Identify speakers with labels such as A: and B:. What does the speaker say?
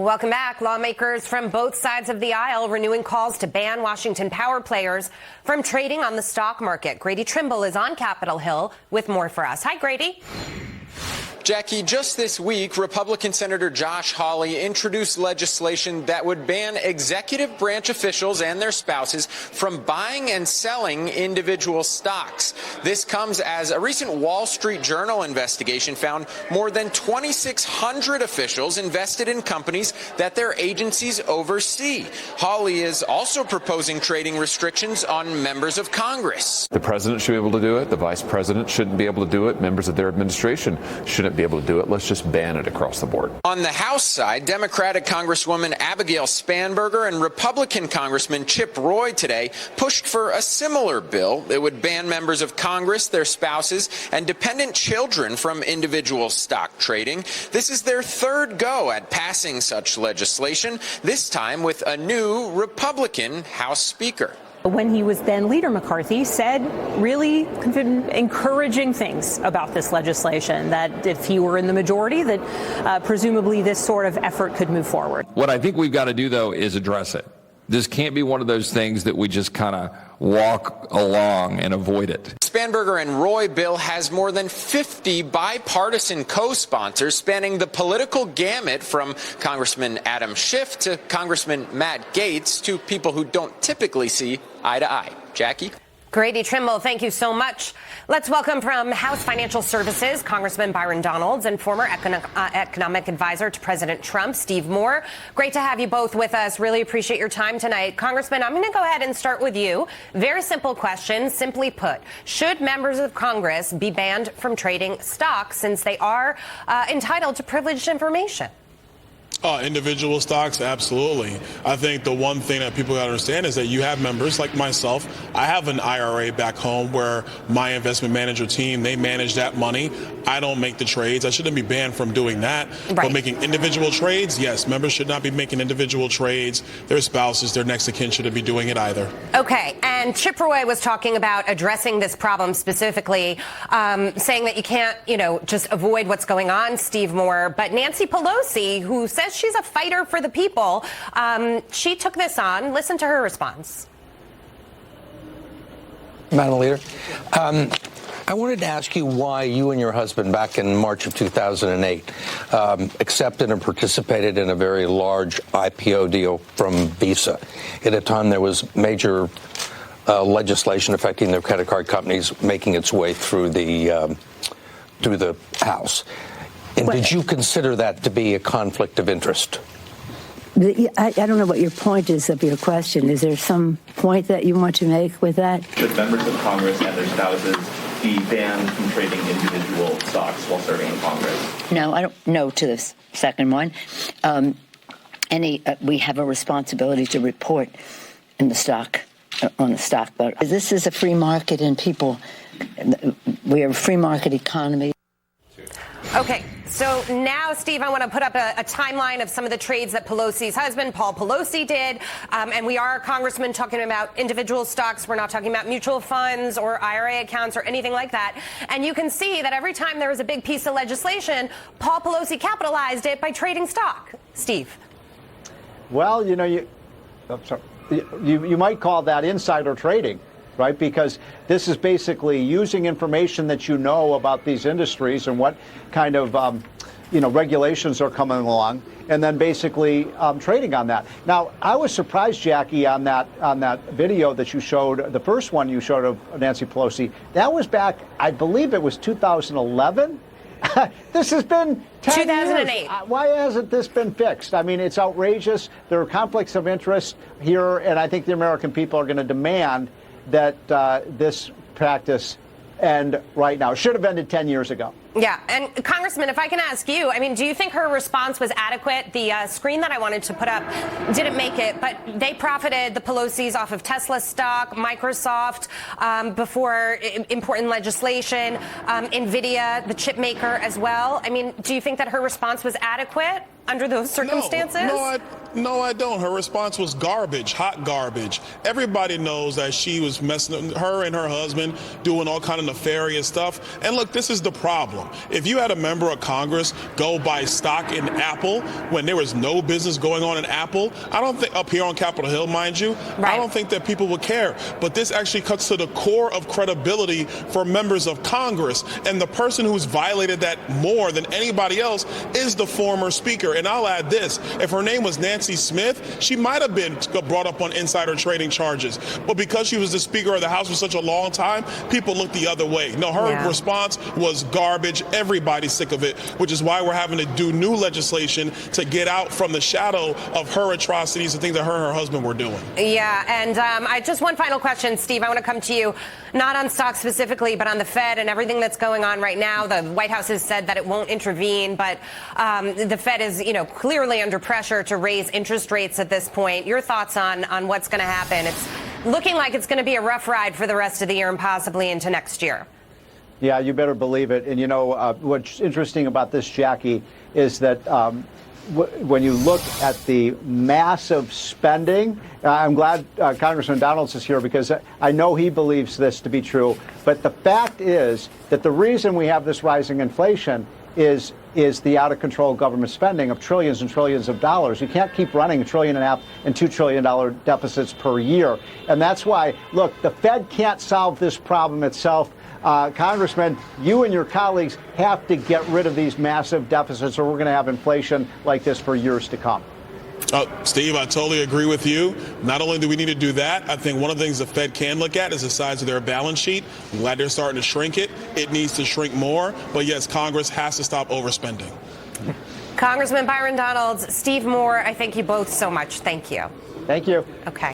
A: Welcome back. Lawmakers from both sides of the aisle renewing calls to ban Washington power players from trading on the stock market. Grady Trimble is on Capitol Hill with more for us. Hi, Grady.
B: Jackie, just this week, Republican Senator Josh Hawley introduced legislation that would ban executive branch officials and their spouses from buying and selling individual stocks. This comes as a recent Wall Street Journal investigation found more than 2,600 officials invested in companies that their agencies oversee. Hawley is also proposing trading restrictions on members of Congress.
C: The president should be able to do it. The vice president shouldn't be able to do it. Members of their administration shouldn't be able to do it. Let's just ban it across the board.
B: On the House side, Democratic Congresswoman Abigail Spanberger and Republican Congressman Chip Roy today pushed for a similar bill that would ban members of Congress, their spouses, and dependent children from individual stock trading. This is their third go at passing such legislation, this time with a new Republican House Speaker.
D: When he was then leader, McCarthy said really encouraging things about this legislation, that if he were in the majority, that presumably this sort of effort could move forward.
E: What I think we've got to do, though, is address it. This can't be one of those things that we just kind of walk along and avoid it.
B: Spanberger and Roy bill has more than 50 bipartisan co-sponsors spanning the political gamut from Congressman Adam Schiff to Congressman Matt Gaetz to people who don't typically see eye to eye. Jackie?
A: Grady Trimble, thank you so much. Let's welcome from House Financial Services, Congressman Byron Donalds and former economic advisor to President Trump, Steve Moore. Great to have you both with us. Really appreciate your time tonight. Congressman, I'm going to go ahead and start with you. Very simple question, simply put. Should members of Congress be banned from trading stocks since they are entitled to privileged information?
F: Individual stocks, absolutely. I think the one thing that people got to understand is that you have members like myself. I have an IRA back home where my investment manager team, they manage that money. I don't make the trades. I shouldn't be banned from doing that. Right. But making individual trades, yes, members should not be making individual trades. Their spouses, their next of kin shouldn't be doing it either.
A: Okay, and Chip Roy was talking about addressing this problem specifically, saying that you can't, just avoid what's going on, Steve Moore. But Nancy Pelosi, who says she's a fighter for the people, she took this on. Listen to her response.
G: Madam Leader, I wanted to ask you why you and your husband back in March of 2008 accepted and participated in a very large IPO deal from Visa at a time there was major legislation affecting their credit card companies making its way through the House. And did you consider that to be a conflict of interest?
H: I don't know what your point is of your question. Is there some point that you want to make with that?
I: Should members of Congress and their spouses be banned from trading individual stocks while serving in Congress?
H: No, I don't know to the second one. We have a responsibility to report in the stock, on the stock. But this is a free market and we are a free market economy.
A: Okay, so now, Steve, I want to put up a timeline of some of the trades that Pelosi's husband, Paul Pelosi, did. And we are, Congressman, talking about individual stocks. We're not talking about mutual funds or IRA accounts or anything like that. And you can see that every time there was a big piece of legislation, Paul Pelosi capitalized it by trading stock. Steve.
J: Well, you might call that insider trading. Right, because this is basically using information that you know about these industries and what kind of regulations are coming along, and then basically trading on that. Now, I was surprised, Jackie, on that video that you showed, the first one you showed of Nancy Pelosi. That was back, I believe it was 2011. This has been 10
A: 2008.
J: years. Why hasn't this been fixed? I mean, it's outrageous. There are conflicts of interest here, and I think the American people are going to demand that this practice end right now. Should have ended 10 years ago.
A: Yeah. And Congressman, if I can ask you, I mean, do you think her response was adequate? The screen that I wanted to put up didn't make it, but they profited, the Pelosi's, off of Tesla stock, Microsoft, before important legislation, NVIDIA, the chip maker as well. I mean, do you think that her response was adequate under those circumstances?
F: No, I don't. Her response was garbage, hot garbage. Everybody knows that she was messing, her and her husband doing all kind of nefarious stuff. And look, this is the problem. problem. If you had a member of Congress go buy stock in Apple when there was no business going on in Apple, I don't think, up here on Capitol Hill, mind you, I don't think that people would care. But this actually cuts to the core of credibility for members of Congress. And the person who's violated that more than anybody else is the former speaker. And I'll add this. If her name was Nancy Smith, she might have been brought up on insider trading charges. But because she was the Speaker of the House for such a long time, people looked the other way. No, her response was garbage. Everybody's sick of it, which is why we're having to do new legislation to get out from the shadow of her atrocities, the things that her and her husband were doing.
A: Yeah, and just one final question, Steve. I want to come to you, not on stocks specifically, but on the Fed and everything that's going on right now. The White House has said that it won't intervene, but the Fed is, clearly under pressure to raise interest rates at this point. Your thoughts on what's going to happen? It's looking like it's going to be a rough ride for the rest of the year and possibly into next year.
J: Yeah, you better believe it. And, what's interesting about this, Jackie, is that when you look at the massive spending, I'm glad Congressman Donalds is here because I know he believes this to be true. But the fact is that the reason we have this rising inflation is the out-of-control government spending of trillions and trillions of dollars. You can't keep running $1.5 trillion and $2 trillion deficits per year. And that's why, look, the Fed can't solve this problem itself. Congressman, you and your colleagues have to get rid of these massive deficits or we're going to have inflation like this for years to come.
F: Steve, I totally agree with you. Not only do we need to do that, I think one of the things the Fed can look at is the size of their balance sheet. I'm glad they're starting to shrink it. It needs to shrink more. But yes, Congress has to stop overspending.
A: Congressman Byron Donalds, Steve Moore, I thank you both so much. Thank you.
J: Thank you.
A: Okay.